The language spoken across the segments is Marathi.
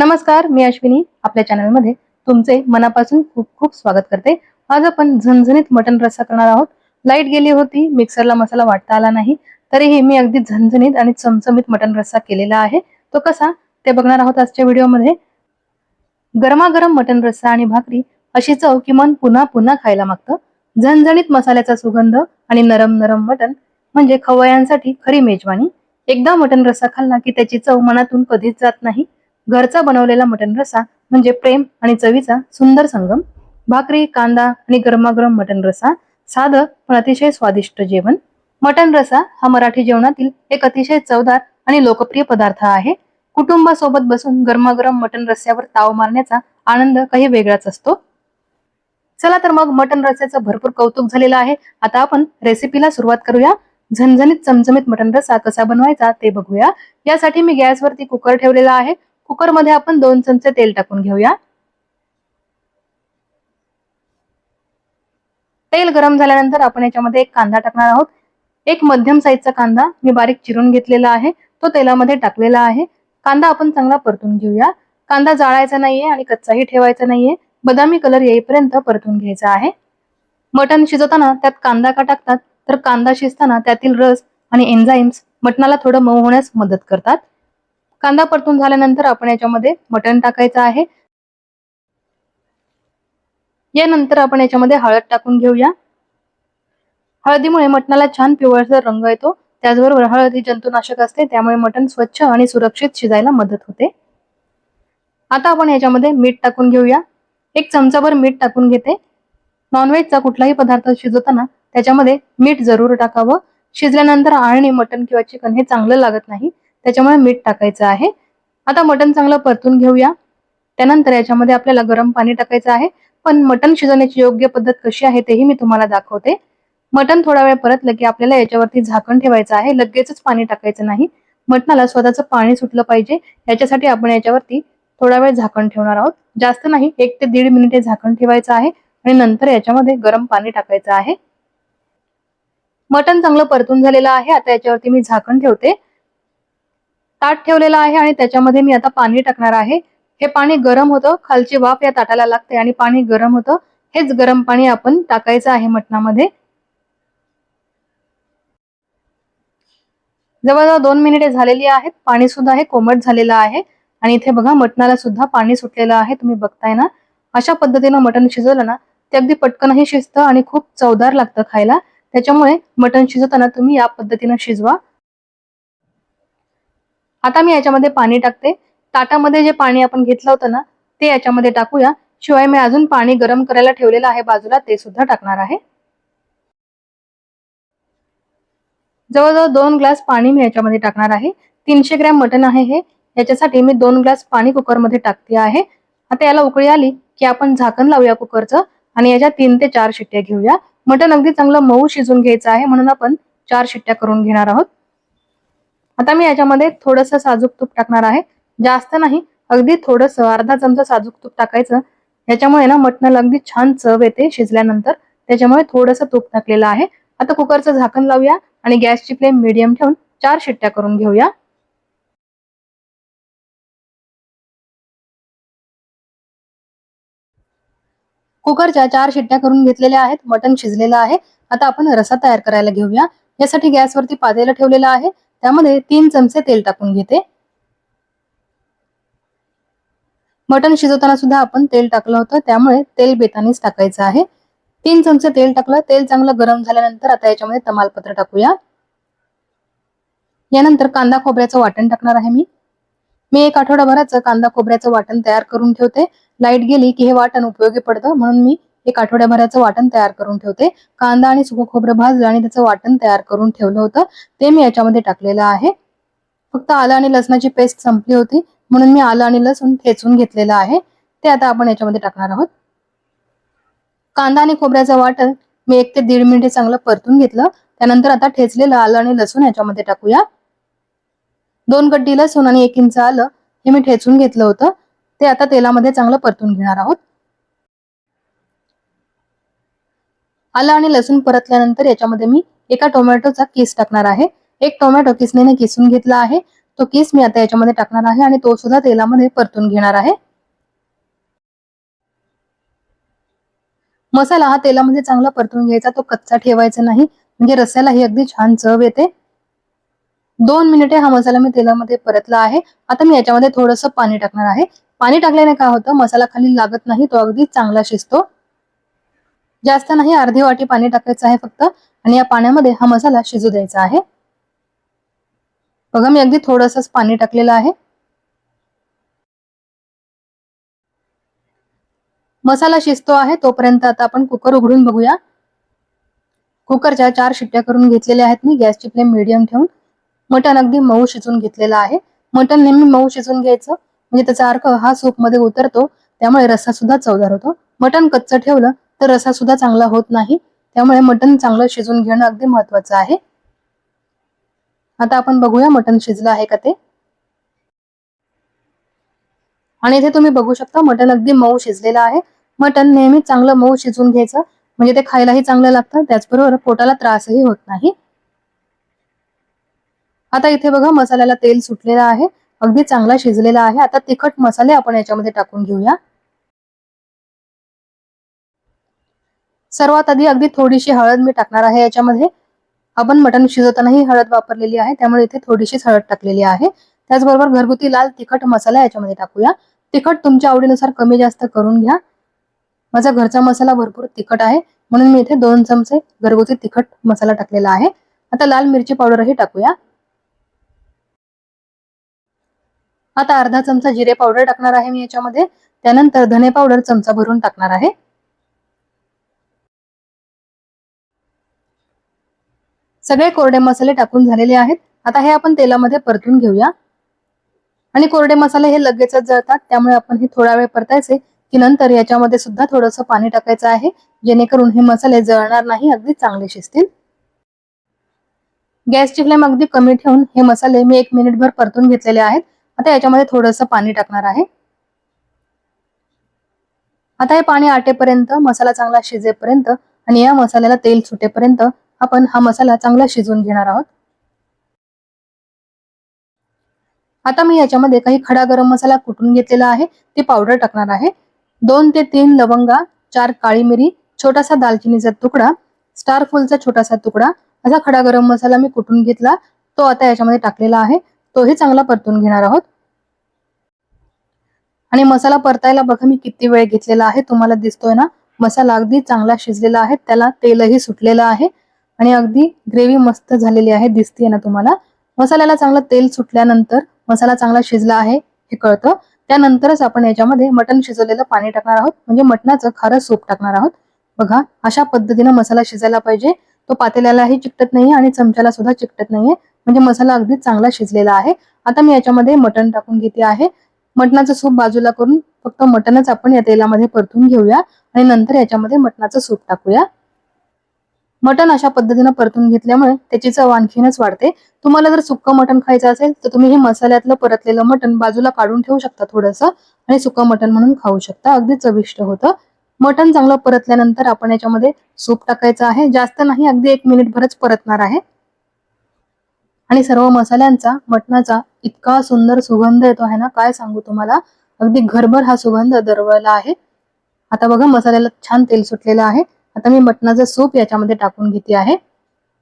नमस्कार, मी अश्विनी आपल्या चॅनलमध्ये तुमचे मनापासून खूप खूप स्वागत करते। आज आपण झणझणीत मटन रस्सा करणार आहोत। लाईट गेली होती, मिक्सरला मसाला वाटता आला नाही, तरीही मी अगदी झणझणीत आणि चमचमीत मटन रस्सा केलेला आहे। तो कसा ते बघणार आहोत आजच्या व्हिडिओमध्ये। गरमागरम मटन रस्सा आणि भाकरी अशी चव की मन पुन्हा पुन्हा खायला मागतं। झणझणीत मसाल्याचा सुगंध आणि नरम नरम मटन म्हणजे खवय्यांसाठी खरी मेजवानी। एकदा मटन रस्सा खाल्ला की त्याची चव मनातून कधीच जात नाही। घरचा बनवलेला मटन रस्सा म्हणजे प्रेम आणि चवीचा सुंदर संगम। भाकरी, कांदा आणि गरमागरम मटन रस्सा, साधं पण अतिशय स्वादिष्ट जेवण। मटन रस्सा हा मराठी जेवणातील एक अतिशय चवदार आणि लोकप्रिय पदार्थ आहे। कुटुंबासोबत बसून गरमागरम मटन रस्स्यावर ताव मारण्याचा आनंद काही वेगळाच असतो। चला तर मग मटन रस्स्याचं भरपूर कौतुक झालेलं आहे। आता आपण रेसिपीला सुरुवात करूया। झणझणीत चमचमीत मटन रस्सा कसा बनवायचा ते बघूया। यासाठी मी गॅसवरती कुकर ठेवलेला आहे। कुकर मध्ये आपण 2 चमचे तेल टाकून घेऊया। तेल गरम झाल्यानंतर आपण याच्यामध्ये एक कांदा टाकणार आहोत। एक मध्यम साईजचा कांदा मी बारीक चिरून घेतलेला आहे, तो तेलामध्ये टाकलेला आहे। कांदा आपण चांगला परतून घेऊया। कांदा जाळायचा नाहीये आणि कच्चाही ठेवायचा नाहीये, बदामी कलर येईपर्यंत परतून घ्यायचा आहे। मटण शिजवताना त्यात कांदा का टाकतात, तर कांदा शिजताना त्यातील रस आणि एन्झाईम्स मटणाला थोडं मऊ होण्यास मदत करतात। कांदा परतून झाल्यानंतर आपण याच्यामध्ये मटण टाकायचं आहे। यानंतर आपण याच्यामध्ये हळद टाकून घेऊया। हळदीमुळे मटणाला छान पिवळसर रंग येतो। त्याचबरोबर हळद ही जंतुनाशक असते, त्यामुळे मटण स्वच्छ आणि सुरक्षित शिजायला मदत होते। आता आपण याच्यामध्ये मीठ टाकून घेऊया। एक चमचाभर मीठ टाकून घेते। नॉनव्हेजचा कुठलाही पदार्थ शिजवताना त्याच्यामध्ये मीठ जरूर टाकावं। शिजल्यानंतर आळणी मटण किंवा चिकन हे चांगलं लागत नाही, त्याच्यामुळे मीठ टाकायचं आहे। आता मटण चांगलं परतून घेऊया। त्यानंतर याच्यामध्ये आपल्याला गरम पाणी टाकायचं आहे। पण मटण शिजवण्याची योग्य पद्धत कशी आहे तेही मी तुम्हाला दाखवते। मटण थोडा वेळ परतलं की आपल्याला याच्यावरती झाकण ठेवायचं आहे, लगेचच पाणी टाकायचं नाही। मटणाला स्वतःचं पाणी सुटलं पाहिजे, याच्यासाठी आपण याच्यावरती थोडा वेळ झाकण ठेवणार आहोत। जास्त नाही, 1 ते 1.5 मिनिटे झाकण ठेवायचं आहे आणि नंतर याच्यामध्ये गरम पाणी टाकायचं आहे। मटण चांगलं परतून झालेलं आहे। आता याच्यावरती मी झाकण ठेवते। ताट ठेवलेलं आहे आणि त्याच्यामध्ये मी आता पाणी टाकणार आहे। हे पाणी गरम होतं, खालची वाफ या ताटाला लागते आणि पाणी गरम होतं। हेच गरम पाणी आपण टाकायचं आहे मटणामध्ये। जवळजवळ 2 मिनिटे झालेली आहेत। पाणी सुद्धा हे कोमट झालेलं आहे आणि इथे बघा मटणाला सुद्धा पाणी सुटलेलं आहे, तुम्ही बघताय ना। अशा पद्धतीनं मटण शिजवलं ना ते अगदी पटकनही शिजतं आणि खूप चवदार लागतं खायला। त्याच्यामुळे मटण शिजवताना तुम्ही या पद्धतीनं शिजवा। आता मी याच्यामध्ये पाणी टाकते। ताटामध्ये जे पाणी आपण घेतलं होतं ना ते याच्यामध्ये टाकूया। शिवाय मी अजून पाणी गरम करायला ठेवलेलं आहे बाजूला, ते सुद्धा टाकणार आहे। जवळजवळ 2 ग्लास पाणी मी याच्यामध्ये टाकणार आहे। 300 ग्रॅम मटण आहे हे, याच्यासाठी मी 2 ग्लास पाणी कुकरमध्ये टाकते आहे। आता याला उकळी आली की आपण झाकण लावूया कुकरचं आणि याच्या 3 ते 4 शिट्ट्या घेऊया। मटण अगदी चांगलं मऊ शिजून घ्यायचं आहे, म्हणून आपण 4 शिट्ट्या करून घेणार आहोत। आता मी याच्यामध्ये थोडंसं साजूक तूप टाकणार आहे, जास्त नाही, अगदी थोडंसं, अर्धा चमचा साजूक तूप टाकायचं। याच्यामुळे ना मटणाला अगदी छान चव येते शिजल्यानंतर, त्याच्यामुळे थोडंसं तूप टाकलेलं आहे। आता कुकरचं झाकण लावूया आणि गॅसची फ्लेम मीडियम ठेवून 4 शिट्ट्या करून घेऊया। कुकरच्या 4 शिट्ट्या करून घेतलेल्या आहेत, मटण शिजलेलं आहे। आता आपण रस्सा तयार करायला घेऊया। यासाठी गॅसवरती पातेलं ठेवलेलं आहे, त्यामध्ये 3 चमचे तेल टाकून घेते। मटण शिजवताना सुद्धा आपण तेल टाकलं होतं, त्यामुळे तेल बेतानीच टाकायचं आहे। 3 चमचे तेल टाकलं। तेल चांगलं गरम झाल्यानंतर आता याच्यामध्ये तमालपत्र टाकूया। यानंतर कांदा खोबऱ्याचं वाटण टाकणार आहे मी। मी 1 आठवडाभराचं कांदा खोबऱ्याचं वाटण तयार करून ठेवते। लाईट गेली की हे वाटण उपयोगी पडतं, म्हणून मी 1 आठवड्याभराचं वाटण तयार करून ठेवते। कांदा आणि सुकं खोबरं भाजलं आणि त्याचं वाटण तयार करून ठेवलं होतं, ते मी याच्यामध्ये टाकलेलं आहे। फक्त आलं आणि लसणाची पेस्ट संपली होती, म्हणून मी आलं आणि लसूण ठेचून घेतलेलं आहे, ते आता आपण याच्यामध्ये टाकणार आहोत। कांदा आणि खोबऱ्याचं वाटण मी 1 ते 1.5 मिनिटे चांगलं परतून घेतलं। त्यानंतर आता ठेचलेलं आलं आणि लसूण याच्यामध्ये टाकूया। 2 गड्डी लसूण आणि 1 इंच आलं हे मी ठेचून घेतलं होतं, ते आता तेलामध्ये चांगलं परतून घेणार आहोत। आलं आणि लसूण परतल्यानंतर याच्यामध्ये मी 1 टोमॅटोचा किस टाकणार आहे। 1 टोमॅटो किसणीने किसून घेतला आहे, तो किस मी आता याच्यामध्ये टाकणार आहे आणि तो सुद्धा तेलामध्ये परतून घेणार आहे. मसाला हा तेलामध्ये चांगला परतून घ्यायचा, तो कच्चा ठेवायचा नाही, म्हणजे रस्स्याला ही अगदी छान चव येते. 2 मिनिटे हा मसाला मी तेलामध्ये परतला आहे. आता मी याच्यामध्ये थोडंसं पाणी टाकणार आहे. पाणी टाकल्याने काय होतं, मसाला खाली लागत नाही, तो अगदी चांगला शिजतो. जास्त नाही, अर्धी वाटी पाणी टाकायचं आहे फक्त आणि या पाण्यामध्ये हा मसाला शिजू द्यायचा आहे. बघा मी अगदी थोडंसंच पाणी टाकलेलं आहे. मसाला शिजतो आहे तोपर्यंत आता आपण कुकर उघडून बघूया. कुकरच्या 4 शिट्ट्या करून घेतलेल्या आहेत मी, गॅसची फ्लेम मीडियम ठेवून. मटण अगदी मऊ शिजून घेतलेलं आहे. मटण नेहमी मऊ शिजून घ्यायचं, म्हणजे त्याचा अर्क हा सूप मध्ये उतरतो, त्यामुळे रस्सा सुद्धा चवदार होतो. मटण कच्चं ठेवलं तर रस्सा सुद्धा चांगला होत नाही, त्यामुळे मटण चांगलं शिजून घेणं अगदी महत्वाचं आहे. आता आपण बघूया मटण शिजलं आहे का ते. आणि इथे तुम्ही बघू शकता मटण अगदी मऊ शिजलेलं आहे. मटण नेहमी चांगलं मऊ शिजून घ्यायचं, म्हणजे ते खायलाही चांगलं लागतं, त्याचबरोबर पोटाला त्रासही होत नाही. आता इथे बघा मसाल्याला तेल सुटलेलं आहे, अगदी चांगला शिजलेला आहे. आता तिखट मसाले आपण याच्यामध्ये टाकून घेऊया. सर्वात आधी अगदी थोडीशी हळद मी टाकणार आहे याच्यामध्ये. आपण मटण शिजवतानाही हळद वापरलेली आहे, त्यामुळे इथे थोडीशीच हळद टाकलेली आहे. त्याचबरोबर घरगुती लाल तिखट मसाला याच्यामध्ये टाकूया. तिखट तुमच्या आवडीनुसार कमी जास्त करून घ्या. माझा घरचा मसाला भरपूर तिखट आहे, म्हणून मी इथे 2 चमचे घरगुती तिखट मसाला टाकलेला आहे. आता लाल मिरची पावडरही टाकूया. आता अर्धा चमचा जिरे पावडर टाकणार आहे मी याच्यामध्ये. त्यानंतर धने पावडर चमचा भरून टाकणार आहे. सगळे कोरडे मसाले टाकून झालेले आहेत. आता हे आपण तेलामध्ये परतून घेऊया. आणि कोरडे मसाले हे लगेचच जळतात, त्यामुळे आपण हे थोडा वेळ परतायचे, की नंतर याच्यामध्ये सुद्धा थोडंसं पाणी टाकायचं आहे, जेणेकरून हे मसाले जळणार नाही, अगदी चांगले शिजतील. गॅसची फ्लेम अगदी कमी ठेवून हे मसाले मी 1 मिनिटभर परतून घेतलेले आहेत. आता याच्यामध्ये थोडंसं पाणी टाकणार आहे. आता हे पाणी आटेपर्यंत, मसाला चांगला शिजेपर्यंत आणि या मसाल्याला तेल सुटेपर्यंत आपण हा मसाला चांगला शिजवून घेणार आहोत. आता मी याच्यामध्ये काही खडा गरम मसाला कुटून घेतलेला आहे, ती पावडर टाकणार आहे. 2 ते 3 लवंगा, 4 काळी मिरी, छोटासा दालचिनीचा तुकडा, स्टार फुलचा छोटासा तुकडा, असा खडा गरम मसाला मी कुटून घेतला, तो आता याच्यामध्ये टाकलेला आहे. तोही चांगला परतून घेणार आहोत. आणि मसाला परतायला बघा मी किती वेळ घेतलेला आहे, तुम्हाला दिसतोय ना. मसाला अगदी चांगला शिजलेला आहे, त्याला तेलही सुटलेलं आहे आणि अगदी ग्रेव्ही मस्त झालेली आहे, दिसतीये ना तुम्हाला. मसाल्याला चांगलं तेल सुटल्यानंतर मसाला चांगला शिजला आहे हे कळतं. त्यानंतरच आपण याच्यामध्ये मटण शिजवलेलं पाणी टाकणार आहोत, म्हणजे मटणाचं खारं सूप टाकणार आहोत. बघा अशा पद्धतीने मसाला शिजायला पाहिजे, तो पातेल्यालाही चिकटत नाहीये आणि चमच्याला सुद्धा चिकटत नाहीये, म्हणजे मसाला अगदी चांगला शिजलेला आहे. आता मी याच्यामध्ये मटण टाकून घेते आहे. मटणाचं सूप बाजूला करून फक्त मटणच आपण या तेलामध्ये परतून घेऊया आणि नंतर याच्यामध्ये मटणाचं सूप टाकूया. मटण अशा पद्धतीने परतून घेतल्यामुळे त्याची चव आणखीनच वाढते. तुम्हाला जर सुक्क मटण खायचं असेल तर तुम्ही हे मसाल्यातलं परतलेलं मटण बाजूला काढून ठेवू शकता थोडंसं आणि सुक्क मटण म्हणून खाऊ शकता, अगदी चविष्ट होतं. मटण चांगलं परतल्यानंतर आपण याच्यामध्ये सूप टाकायचं आहे. जास्त नाही, अगदी 1 मिनिटभरच परतणार आहे. आणि सर्व मसाल्यांचा, मटणाचा इतका सुंदर सुगंध येतो आहे ना, काय सांगू तुम्हाला. अगदी घरभर हा सुगंध दरवळला आहे. आता बघा मसाल्याला छान तेल सुटलेलं आहे. आता मी मटणाचं सूप याच्यामध्ये टाकून घेते आहे.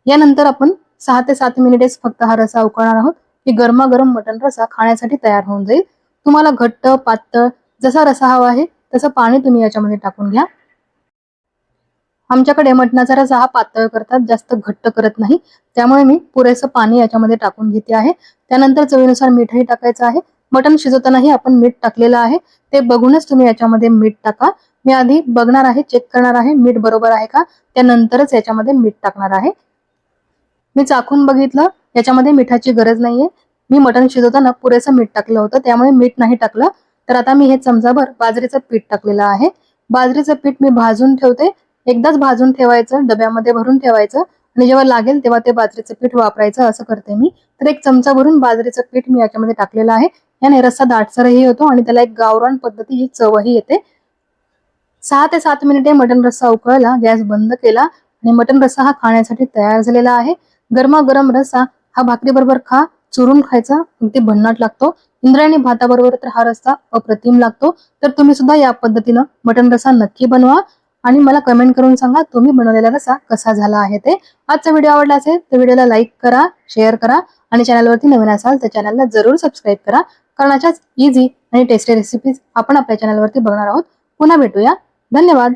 यानंतर आपण 6 ते 7 मिनिटेच फक्त हा रस्सा उकळणार आहोत, की गरमागरम मटण रस्सा खाण्यासाठी तयार होऊन जाईल. तुम्हाला घट्ट, पातळ जसा रस्सा हवा आहे तसं पाणी तुम्ही याच्यामध्ये टाकून घ्या. आमच्याकडे मटणाचा रस्सा हा पातळ करतात, जास्त घट्ट करत नाही, त्यामुळे मी पुरेसं पाणी याच्यामध्ये टाकून घेते आहे. त्यानंतर चवीनुसार मीठही टाकायचं आहे. मटण शिजवतानाही आपण मीठ टाकलेलं आहे, ते बघूनच तुम्ही याच्यामध्ये मीठ टाका. मी आधी बघणार आहे, चेक करणार आहे मीठ बरोबर आहे का, त्यानंतरच याच्यामध्ये मीठ टाकणार आहे. मी चाखून बघितलं, याच्यामध्ये मिठाची गरज नाहीये. मी मटण शिजवताना पुरेसं मीठ टाकलं होतं, त्यामुळे मीठ नाही टाकलं. तर आता मी हे चमचाभर बाजरीचं पीठ टाकलेलं आहे. बाजरीचं पीठ मी भाजून ठेवते, एकदाच भाजून ठेवायचं, डब्यामध्ये भरून ठेवायचं आणि जेव्हा लागेल तेव्हा ते बाजरीचं पीठ वापरायचं, असं करते मी. तर 1 चमचा भरून बाजरीचं पीठ मी याच्यामध्ये टाकलेलं आहे. याने रस्सा दाटसरही होतो आणि त्याला एक गावरान पद्धतीची चवही येते. 6 ते 7 मिनिटे मटण रस्सा उकळला, गॅस बंद केला आणि मटण रस्सा हा खाण्यासाठी तयार झालेला आहे. गरमागरम रस्सा हा भाकरी बरोबर खा, चुरून खायचा, अगदी भन्नाट लागतो. इंद्रायणी भाताबरोबर तर हा रस्सा अप्रतिम लागतो. तर तुम्ही सुद्धा या पद्धतीनं मटण रस्सा नक्की बनवा आणि मला कमेंट करून सांगा तुम्ही बनवलेला रस्सा कसा झाला आहे ते. आजचा व्हिडिओ आवडला असेल तर व्हिडिओला लाईक करा, शेअर करा आणि चॅनलवरती नवीन असाल तर चॅनलला जरूर सबस्क्राईब करा. कारण अशाच इझी आणि टेस्टी रेसिपीज आपण आपल्या चॅनलवरती बघणार आहोत. पुन्हा भेटूया. धन्यवाद.